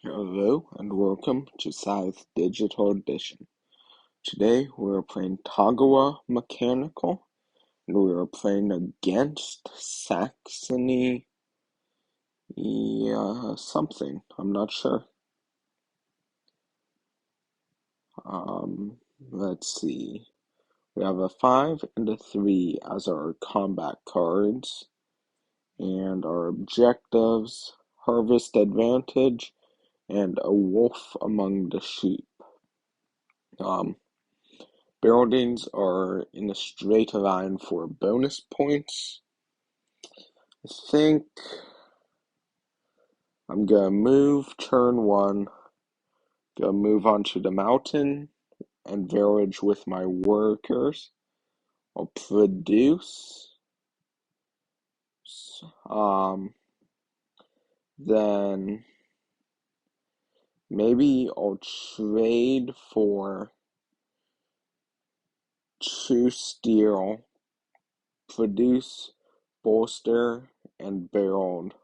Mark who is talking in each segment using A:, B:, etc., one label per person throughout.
A: Hello and welcome to Scythe Digital Edition. Today we are playing Togawa Mechanical and we are playing against Saxony something. I'm not sure. Let's see. We have a 5 and a 3 as our combat cards and our objectives, harvest advantage, and a wolf among the sheep. Buildings are in a straight line for bonus points. I think I'm gonna move turn 1, gonna move onto the mountain and village with my workers. I'll produce. Then maybe I'll trade for 2 steel, produce, bolster, and build.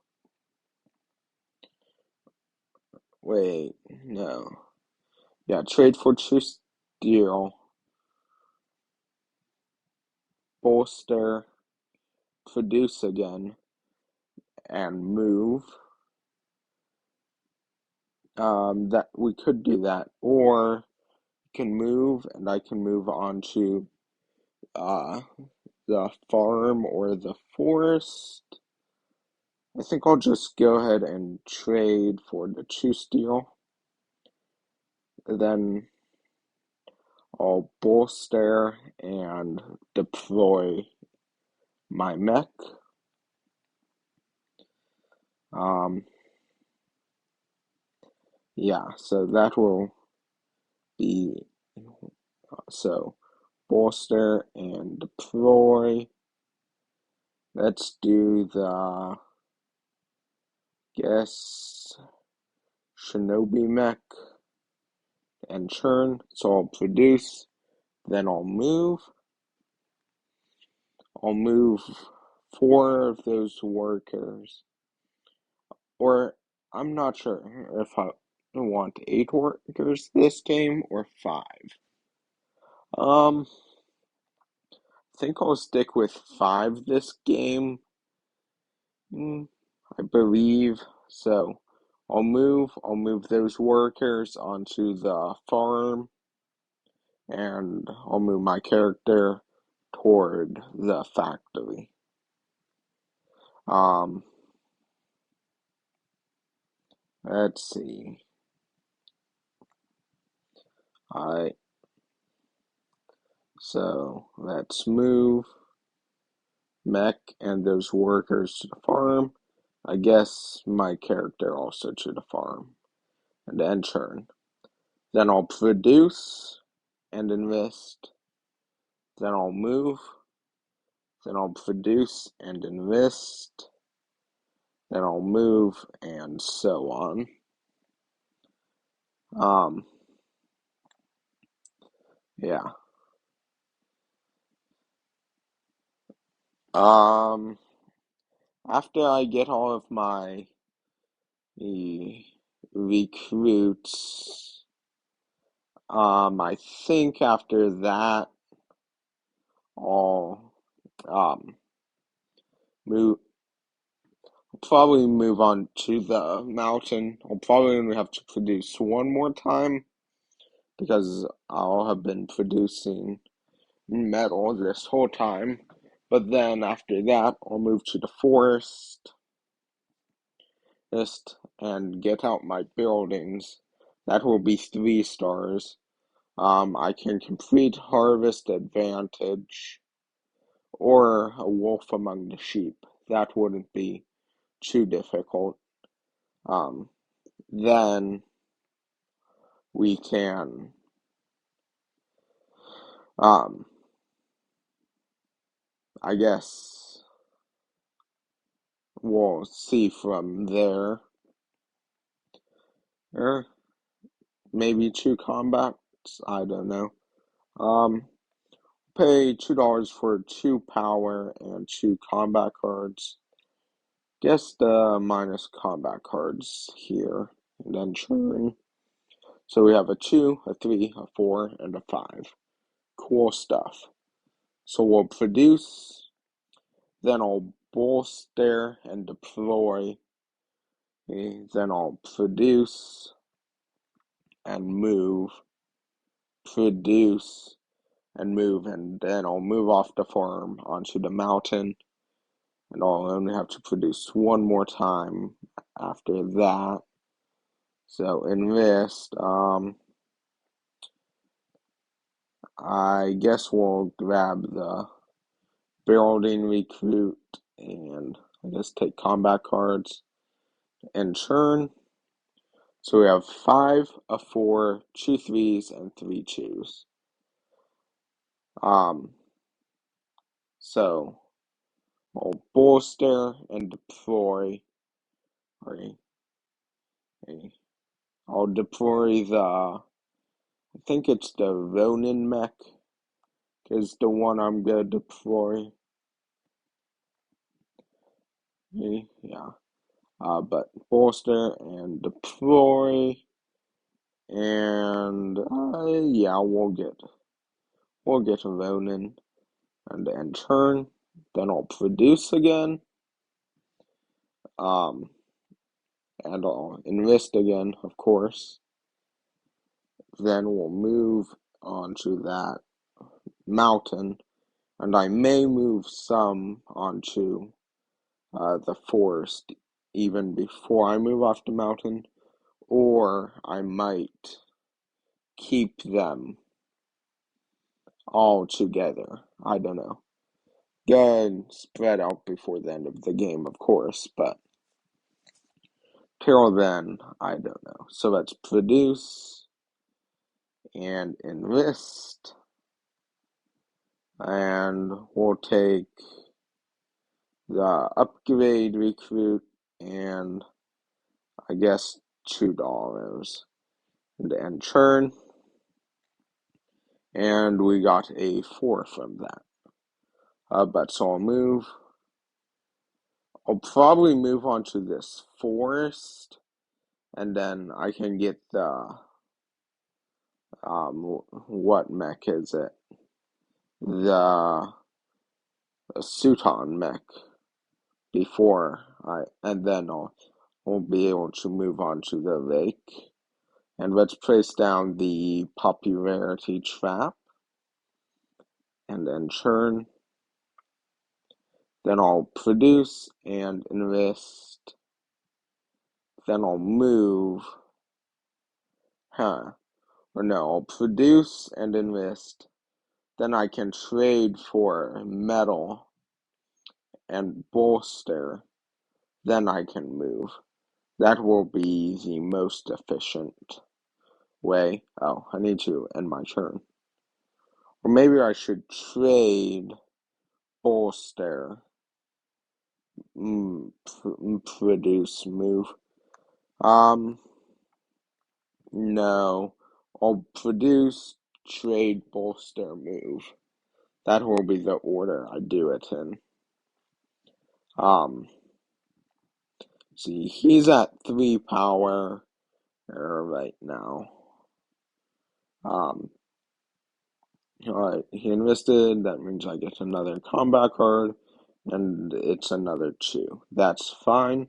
A: Wait, no. Yeah, trade for 2 steel, bolster, produce again, and move. That we could do that, or you can move, and I can move on to the farm or the forest. I think I'll just go ahead and trade for the 2 steel. Then I'll bolster and deploy my mech. Yeah, so that will be so bolster and deploy. Let's do the guess Shinobi mech and churn. So I'll produce, then I'll move. I'll move 4 of those workers. Or I'm not sure if I want 8 workers this game or 5. I think I'll stick with 5 this game. I believe so. I'll move those workers onto the farm and I'll move my character toward the factory. Let's see. So let's move mech and those workers to the farm. I guess my character also to the farm. And then churn. Then I'll produce and invest. Then I'll move. Then I'll produce and invest. Then I'll move and so on. Yeah. After I get all of my recruits, I think after that I'll move probably move on to the mountain. I'll probably only have to produce 1 more time because I'll have been producing metal this whole time. But then after that, I'll move to the forest and get out my buildings. That will be 3 stars. I can complete harvest advantage or a wolf among the sheep. That wouldn't be too difficult. Then we can I guess we'll see from there. Or maybe 2 combats, I don't know. Pay $2 for 2 power and 2 combat cards. Guess the minus combat cards here and then churn. So we have a 2, a 3, a 4, and a 5. Cool stuff. So we'll produce, then I'll bolster and deploy. Okay, then I'll produce and move, produce and move, and then I'll move off the farm onto the mountain, and I'll only have to produce one more time after that. So invest, I guess we'll grab the building recruit and I guess take combat cards and churn. So we have 5, a 4, 2 3s, and 3 2s. So I'll bolster and deploy. Right, I'll deploy I think it's the Ronin mech is the one I'm gonna deploy. Yeah. But bolster and deploy, and yeah, we'll get a Ronin, and then turn. Then I'll produce again, and I'll enlist again, of course. Then we'll move onto that mountain, and I may move some onto the forest even before I move off the mountain, or I might keep them all together. I don't know. Good spread out before the end of the game, of course, but till then, I don't know. So let's produce and enlist, and we'll take the upgrade recruit and I guess $2 and churn, and we got a 4 from that. But so I'll probably move on to this forest, and then I can get the what mech is it? The Suton mech and then I'll be able to move on to the lake. And let's place down the popularity trap, and then churn. Then I'll produce and enlist. Then I'll move. Or no, I'll produce and enlist. Then I can trade for metal and bolster. Then I can move. That will be the most efficient way. Oh, I need to end my turn. Or maybe I should trade bolster, produce, move. No. I'll produce, trade, bolster, move. That will be the order I do it in. See, he's at 3 power right now. Alright, he enlisted, that means I get another combat card, and it's another 2. That's fine.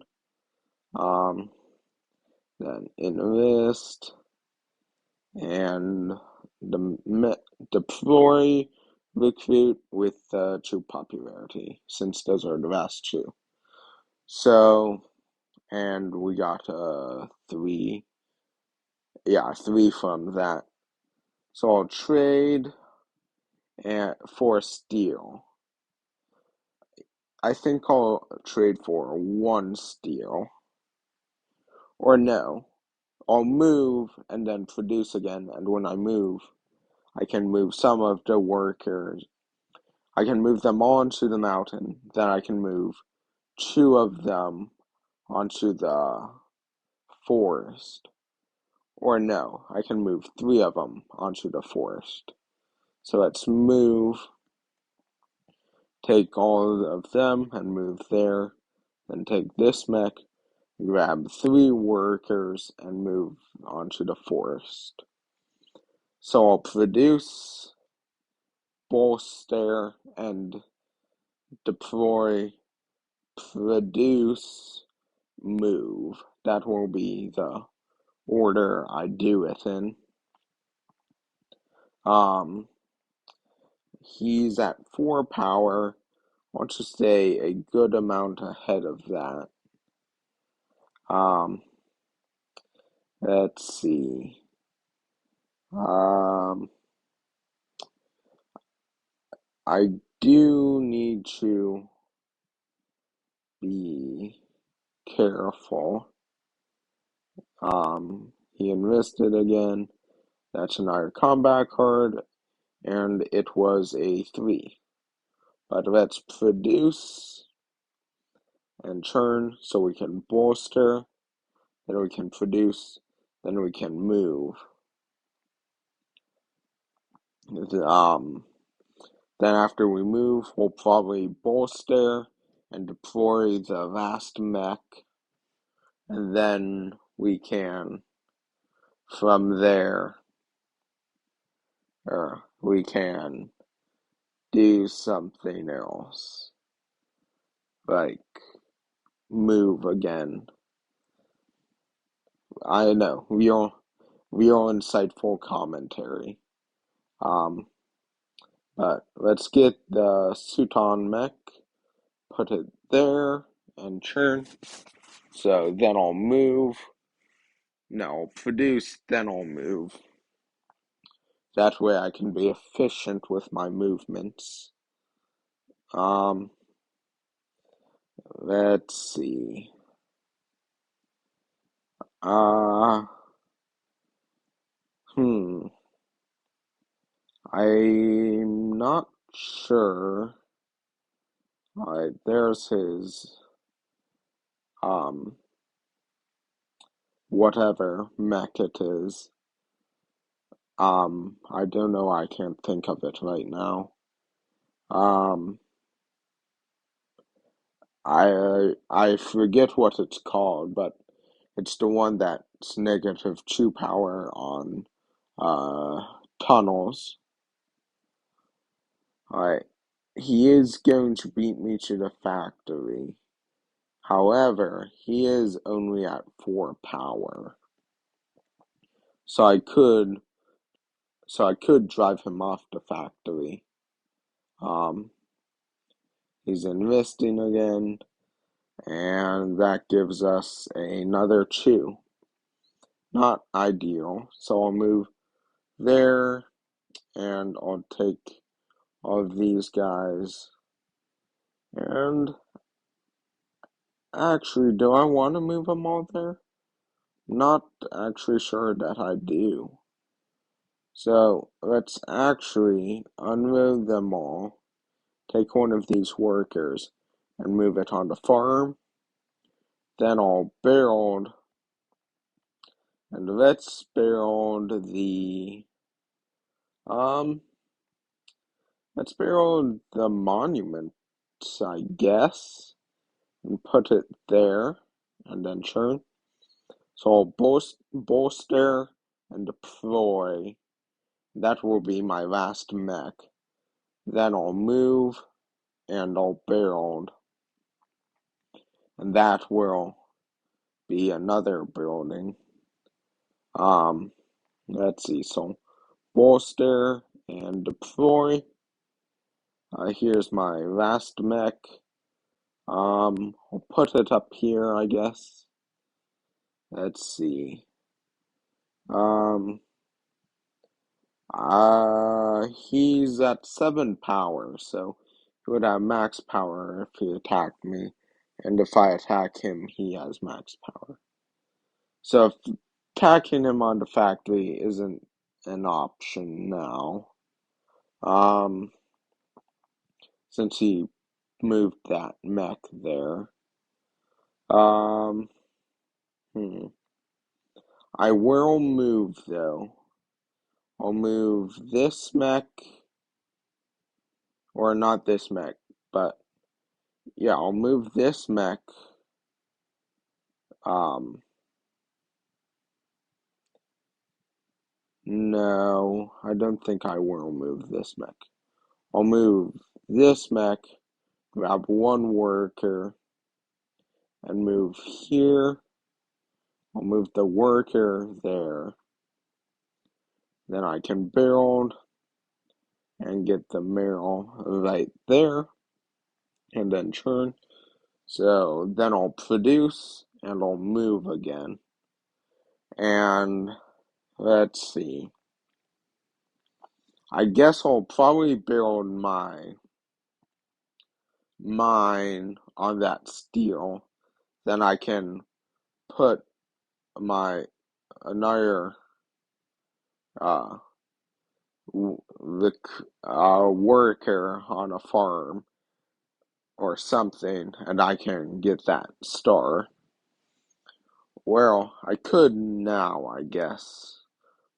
A: Then enlist, and deploy, recruit with 2 popularity, since those are the last 2. So, and we got 3, 3 from that. So I'll trade for steel. I think I'll trade for 1 steel. Or no, I'll move and then produce again, and when I move, I can move some of the workers. I can move them onto the mountain, then I can move 2 of them onto the forest. Or no, I can move 3 of them onto the forest. So let's move, take all of them and move there, then take this mech, grab 3 workers and move onto the forest. So I'll produce, bolster, and deploy, produce, move. That will be the order I do it in. He's at 4 power. I want to stay a good amount ahead of that. Let's see. I do need to be careful. He enlisted again. That's another combat card, and it was a 3. But let's produce and churn so we can bolster, then we can produce, then we can move. Then after we move, we'll probably bolster and deploy the last mech, and then we can, from there, we can do something else, like move again. I know, real insightful commentary. But let's get the Suton mech, put it there, and churn. So then I'll move. No, produce, then I'll move. That way I can be efficient with my movements. Let's see. I'm not sure. Alright, there's his, whatever mech it is. I don't know, I can't think of it right now. I forget what it's called, but it's the one that's -2 power on, tunnels. Alright, he is going to beat me to the factory. However, he is only at 4 power. So I could drive him off the factory. He's investing again, and that gives us another 2. Not ideal, so I'll move there, and I'll take all of these guys. And actually, do I want to move them all there? Not actually sure that I do. So let's actually unload them all, take one of these workers, and move it on the farm. Then I'll build, and let's build let's build the monuments, I guess, and put it there, and then churn. So I'll bolster and deploy. That will be my last mech. Then I'll move and I'll build. And that will be another building. Let's see. So bolster and deploy. Here's my last mech. I'll put it up here, I guess. Let's see. He's at 7 power, so he would have max power if he attacked me. And if I attack him, he has max power. So if attacking him on the factory isn't an option now, since he moved that mech there. I will move though. I'll move this mech, or not this mech, but yeah, I'll move this mech No, I don't think I will move this mech. I'll move this mech, grab one worker, and move here. I'll move the worker there. Then I can build and get the mill right there, and then churn. So then I'll produce and I'll move again. And let's see. I guess I'll probably build my mine on that steel. Then I can put my another uh worker on a farm or something, and I can get that star. Well, I could now, I guess.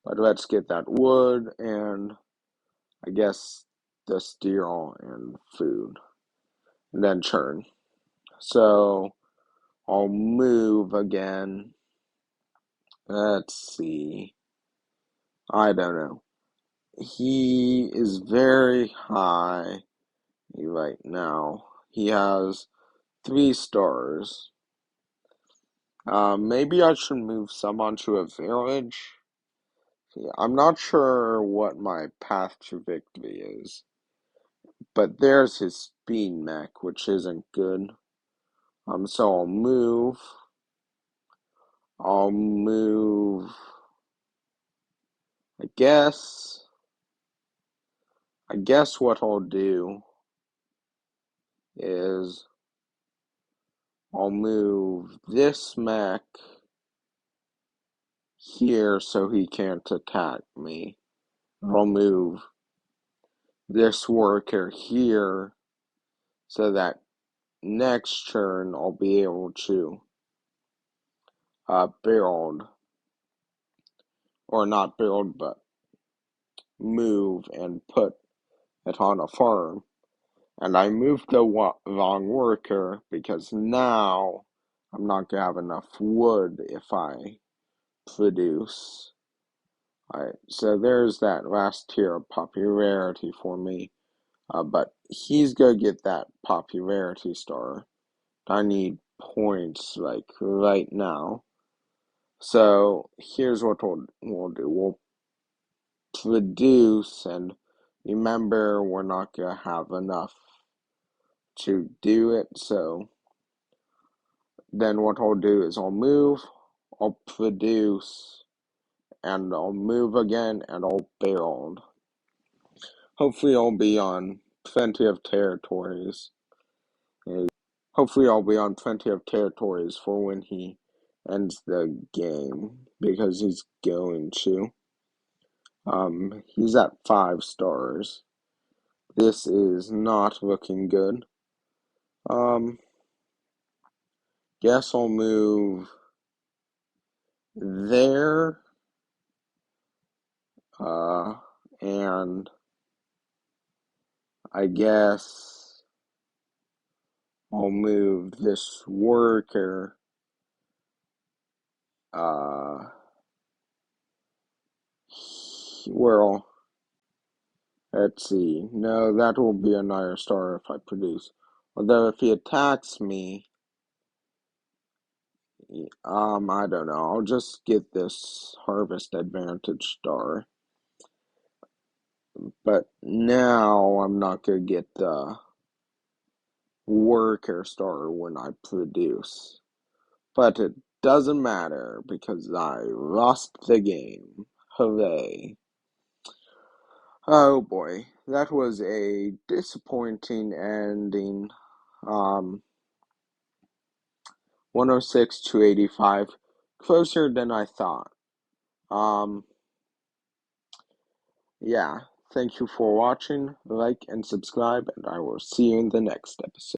A: But let's get that wood and I guess the steel and food. And then churn. So I'll move again. Let's see. I don't know. He is very high right now. He has 3 stars. Maybe I should move some onto a village. I'm not sure what my path to victory is. But there's his speed mech, which isn't good. So I'll move, I guess what I'll do is I'll move this mech here so he can't attack me. I'll move this worker here so that next turn I'll be able to build, or not build, but move and put it on a farm. And I moved the wrong worker because now I'm not going to have enough wood if I produce. Alright, so there's that last tier of popularity for me. But he's going to get that popularity star. I need points like right now. So here's what we'll do. We'll produce, and remember we're not going to have enough to do it, so then what I'll do is I'll move, I'll produce, and I'll move again, and I'll build. Hopefully I'll be on plenty of territories. Hopefully I'll be on plenty of territories for when he ends the game, because he's going to. He's at 5 stars. This is not looking good. Guess I'll move there. And I guess I'll move this worker, well, let's see. No, that will be another star if I produce. Although if he attacks me, I don't know. I'll just get this harvest advantage star. But now I'm not gonna get the worker star when I produce. But it doesn't matter because I lost the game. Hooray. Oh boy, that was a disappointing ending. 106 to 85, closer than I thought. Yeah, thank you for watching, like and subscribe, and I will see you in the next episode.